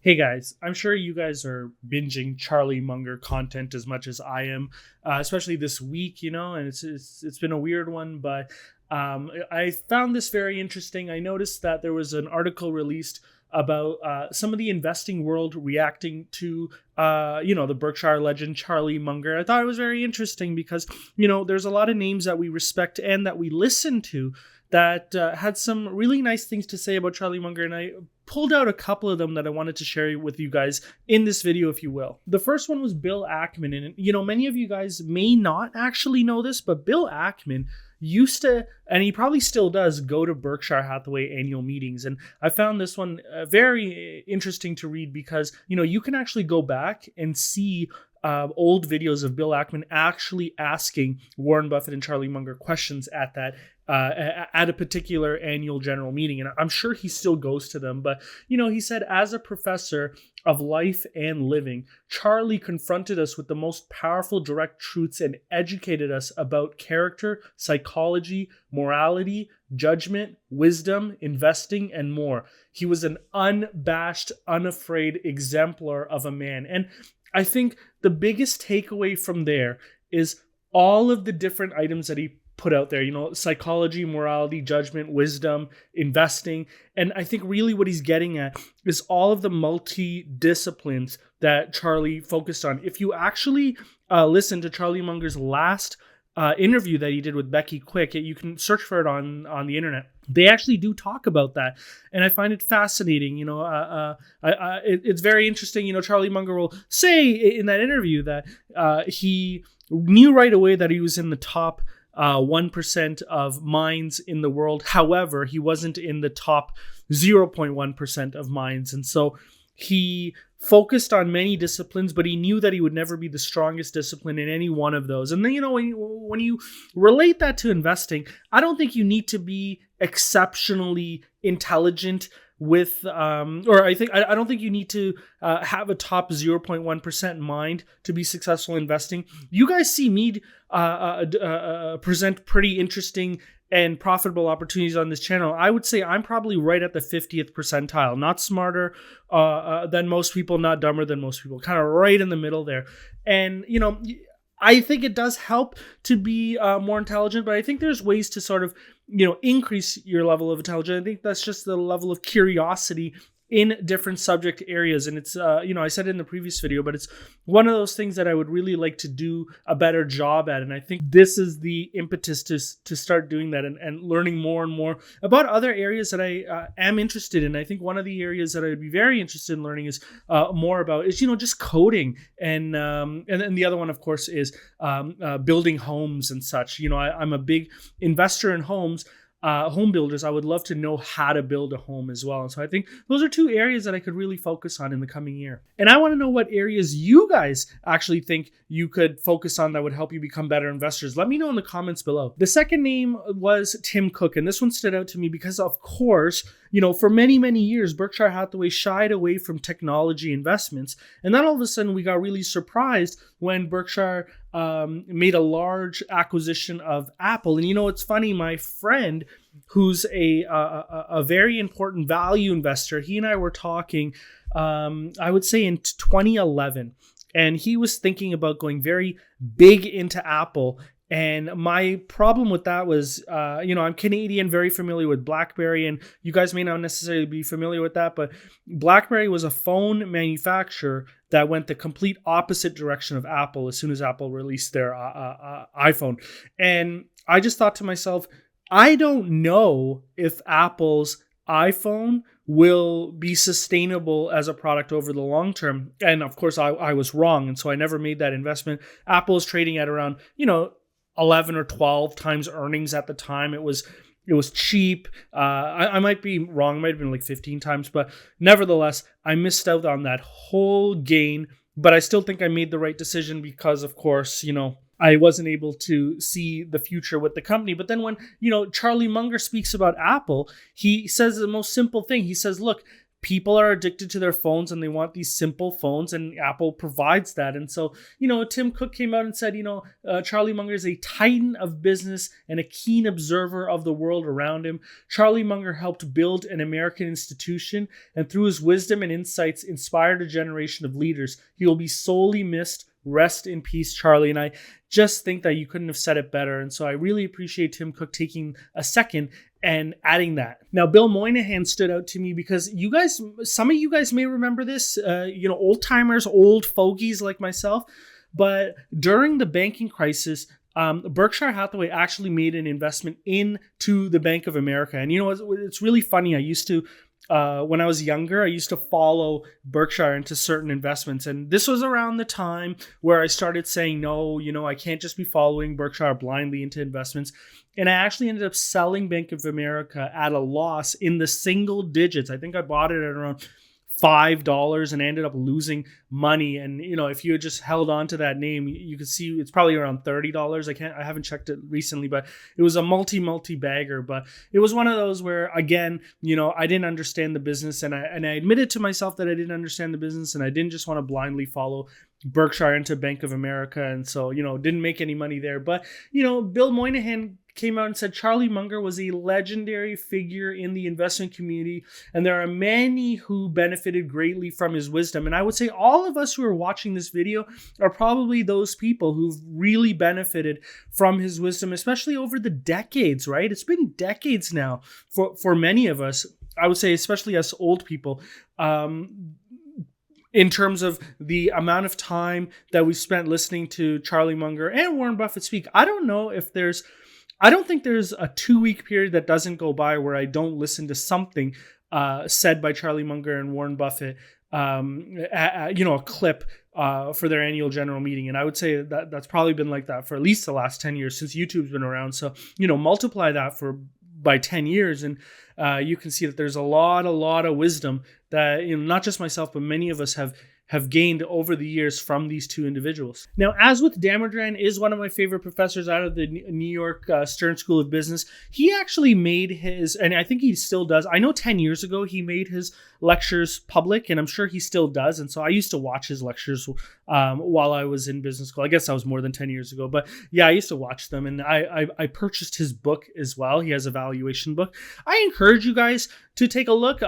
Hey guys, I'm sure you guys are binging Charlie Munger content as much as I am, especially this week, and it's been a weird one, but I found this very interesting. I noticed that there was an article released about some of the investing world reacting to, the Berkshire legend Charlie Munger. I thought it was very interesting because, there's a lot of names that we respect and that we listen to that had some really nice things to say about Charlie Munger, and I pulled out a couple of them that I wanted to share with you guys in this video, if you will. The first one was Bill Ackman, and many of you guys may not actually know this, but Bill Ackman used to, and he probably still does, go to Berkshire Hathaway annual meetings. And I found this one very interesting to read because, you can actually go back and see old videos of Bill Ackman actually asking Warren Buffett and Charlie Munger questions at that at a particular annual general meeting. And I'm sure he still goes to them. But, he said, as a professor of life and living, Charlie confronted us with the most powerful direct truths and educated us about character, psychology, morality, judgment, wisdom, investing, and more. He was an unabashed, unafraid exemplar of a man. And I think the biggest takeaway from there is all of the different items that he put out there, psychology, morality, judgment, wisdom, investing. And I think really what he's getting at is all of the multi-disciplines that Charlie focused on. If you actually listen to Charlie Munger's last interview that he did with Becky Quick, you can search for it on the internet. They actually do talk about that, and I find it fascinating. It's very interesting. Charlie Munger will say in that interview that he knew right away that he was in the top 1% of minds in the world. However, he wasn't in the top 0.1% of minds, and so he focused on many disciplines, but he knew that he would never be the strongest discipline in any one of those. And then, when you relate that to investing, I don't think you need to be exceptionally intelligent with, I don't think you need to have a top 0.1% mind to be successful investing. You guys see me present pretty interesting and profitable opportunities on this channel. I would say I'm probably right at the 50th percentile, not smarter than most people, not dumber than most people, kind of right in the middle there. And, I think it does help to be more intelligent, but I think there's ways to sort of, increase your level of intelligence. I think that's just the level of curiosity in different subject areas. And it's, I said it in the previous video, but it's one of those things that I would really like to do a better job at. And I think this is the impetus to start doing that and learning more and more about other areas that I am interested in. I think one of the areas that I would be very interested in learning is more about is, just coding. And then the other one, of course, is building homes and such. I'm a big investor in homes. Home builders. I would love to know how to build a home as well. And so I think those are two areas that I could really focus on in the coming year. And I want to know what areas you guys actually think you could focus on that would help you become better investors. Let me know in the comments below. The second name was Tim Cook. And this one stood out to me because, of course, for many, many years, Berkshire Hathaway shied away from technology investments. And then all of a sudden we got really surprised when Berkshire made a large acquisition of Apple. And it's funny, my friend, who's a very important value investor, he and I were talking, I would say in 2011, and he was thinking about going very big into Apple. And my problem with that was, I'm Canadian, very familiar with BlackBerry, and you guys may not necessarily be familiar with that, but BlackBerry was a phone manufacturer that went the complete opposite direction of Apple as soon as Apple released their iPhone. And I just thought to myself, I don't know if Apple's iPhone will be sustainable as a product over the long term. And of course, I was wrong, and so I never made that investment. Apple is trading at around, 11 or 12 times earnings at the time. It was cheap. I might be wrong. It might have been like 15 times, but nevertheless, I missed out on that whole gain. But I still think I made the right decision because, of course, I wasn't able to see the future with the company. But then when, Charlie Munger speaks about Apple, he says the most simple thing. He says, look, people are addicted to their phones and they want these simple phones, and Apple provides that. And so, Tim Cook came out and said, Charlie Munger is a titan of business and a keen observer of the world around him. Charlie Munger helped build an American institution, and through his wisdom and insights inspired a generation of leaders. He will be sorely missed. Rest in peace, Charlie. And I just think that you couldn't have said it better. And so I really appreciate Tim Cook taking a second and adding that. Now, Bill Moynihan stood out to me because some of you guys may remember this, old timers, old fogies like myself. But during the banking crisis, Berkshire Hathaway actually made an investment into the Bank of America. And it's really funny. I used to, when I was younger, I used to follow Berkshire into certain investments. And this was around the time where I started saying, no, I can't just be following Berkshire blindly into investments. And I actually ended up selling Bank of America at a loss in the single digits. I think I bought it at around $5 and ended up losing money. And if you had just held on to that name, you could see it's probably around $30. I haven't checked it recently, but it was a multi bagger. But it was one of those where, again, I didn't understand the business, and I admitted to myself that I didn't understand the business, and I didn't just want to blindly follow Berkshire into Bank of America. And so, didn't make any money there. But, Bill Moynihan came out and said Charlie Munger was a legendary figure in the investment community, and there are many who benefited greatly from his wisdom. And I would say all of us who are watching this video are probably those people who've really benefited from his wisdom, especially over the decades, right? It's been decades now for many of us. I would say especially us old people, in terms of the amount of time that we spent listening to Charlie Munger and Warren Buffett speak. I don't think there's a 2-week period that doesn't go by where I don't listen to something said by Charlie Munger and Warren Buffett, a clip for their annual general meeting. And I would say that that's probably been like that for at least the last 10 years since YouTube's been around. So, multiply that by 10 years and you can see that there's a lot of wisdom that, not just myself, but many of us have gained over the years from these two individuals. Now, Aswath Damodaran is one of my favorite professors out of the New York Stern School of Business. He actually made his, and I think he still does, I know 10 years ago he made his lectures public, and I'm sure he still does. And so I used to watch his lectures while I was in business school. I guess that was more than 10 years ago. But yeah, I used to watch them, and I purchased his book as well. He has a valuation book. I encourage you guys to take a look.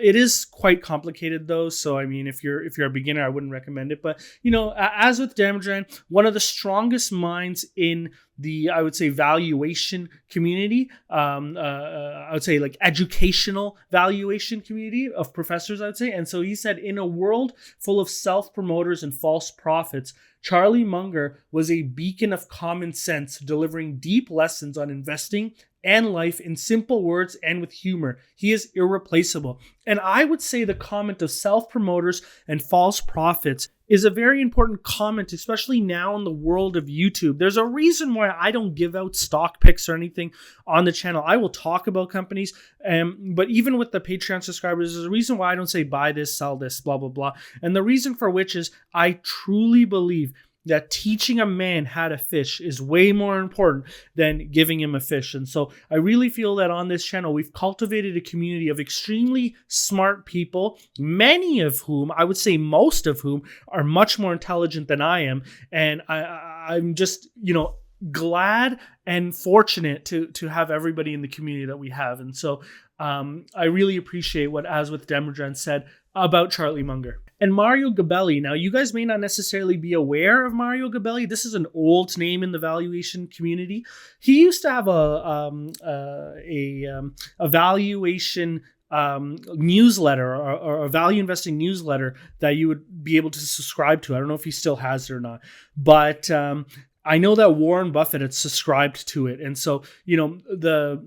It is quite complicated though. So, I mean, if you're a beginner, I wouldn't recommend it. But, Aswath Damodaran, one of the strongest minds in the, I would say, valuation community, I would say like educational valuation community of professors, I would say. And so he said, in a world full of self-promoters and false prophets, Charlie Munger was a beacon of common sense, delivering deep lessons on investing and life in simple words and with humor. He is irreplaceable. And I would say the comment of self-promoters and false prophets is a very important comment, especially now in the world of YouTube. There's a reason why I don't give out stock picks or anything on the channel. I will talk about companies, but even with the Patreon subscribers, there's a reason why I don't say buy this, sell this, blah, blah, blah. And the reason for which is I truly believe that teaching a man how to fish is way more important than giving him a fish. And so I really feel that on this channel, we've cultivated a community of extremely smart people, many of whom, I would say most of whom, are much more intelligent than I am. And I'm just, glad and fortunate to have everybody in the community that we have. And so I really appreciate what Aswath Damodaran said about Charlie Munger. And Mario Gabelli. Now, you guys may not necessarily be aware of Mario Gabelli. This is an old name in the valuation community. He used to have a valuation newsletter or a value investing newsletter that you would be able to subscribe to. I don't know if he still has it or not, but I know that Warren Buffett had subscribed to it. And so, the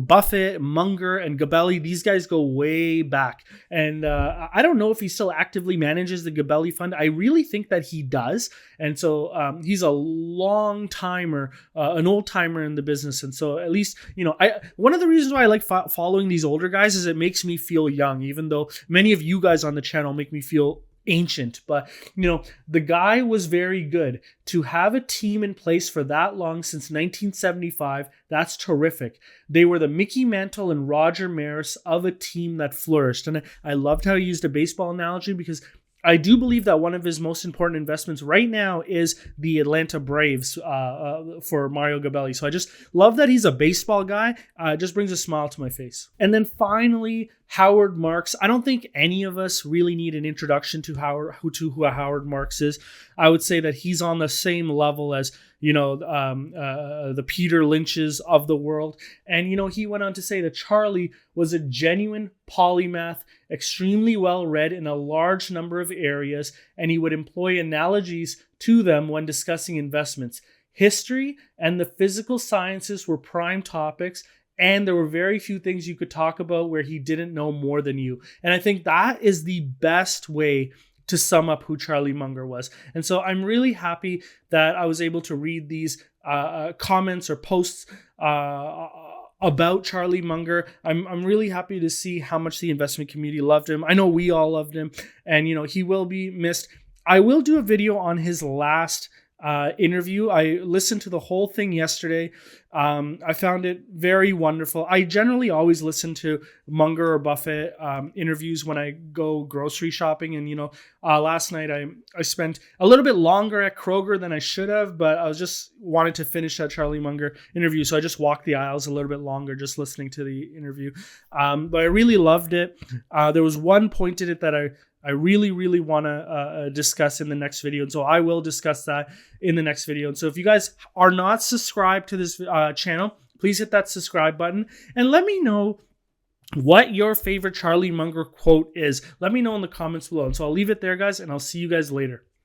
Buffett, Munger, and Gabelli, these guys go way back. And I don't know if he still actively manages the Gabelli fund. I really think that he does. And so he's a long timer, an old timer in the business. And so at least, one of the reasons why I like following these older guys is it makes me feel young, even though many of you guys on the channel make me feel ancient, but the guy was very good. To have a team in place for that long, since 1975, that's terrific. They were the Mickey Mantle and Roger Maris of a team that flourished. And I loved how he used a baseball analogy, because I do believe that one of his most important investments right now is the Atlanta Braves for Mario Gabelli. So I just love that he's a baseball guy. It just brings a smile to my face. And then finally, Howard Marks. I don't think any of us really need an introduction to who Howard Marks is. I would say that he's on the same level as the Peter Lynch's of the world. And he went on to say that Charlie was a genuine polymath, extremely well read in a large number of areas, and he would employ analogies to them when discussing investments. History and the physical sciences were prime topics, and there were very few things you could talk about where he didn't know more than you. And I think that is the best way to sum up who Charlie Munger was. And so I'm really happy that I was able to read these comments or posts about Charlie Munger. I'm really happy to see how much the investment community loved him. I know we all loved him, and he will be missed. I will do a video on his last interview. I listened to the whole thing yesterday. I found it very wonderful. I generally always listen to Munger or Buffett interviews when I go grocery shopping. And, last night I spent a little bit longer at Kroger than I should have, but I was just wanted to finish that Charlie Munger interview. So I just walked the aisles a little bit longer, just listening to the interview. But I really loved it. There was one point in it that I really, really want to discuss in the next video. And so I will discuss that in the next video. And so if you guys are not subscribed to this channel, please hit that subscribe button and let me know what your favorite Charlie Munger quote is. Let me know in the comments below. And so I'll leave it there, guys, and I'll see you guys later.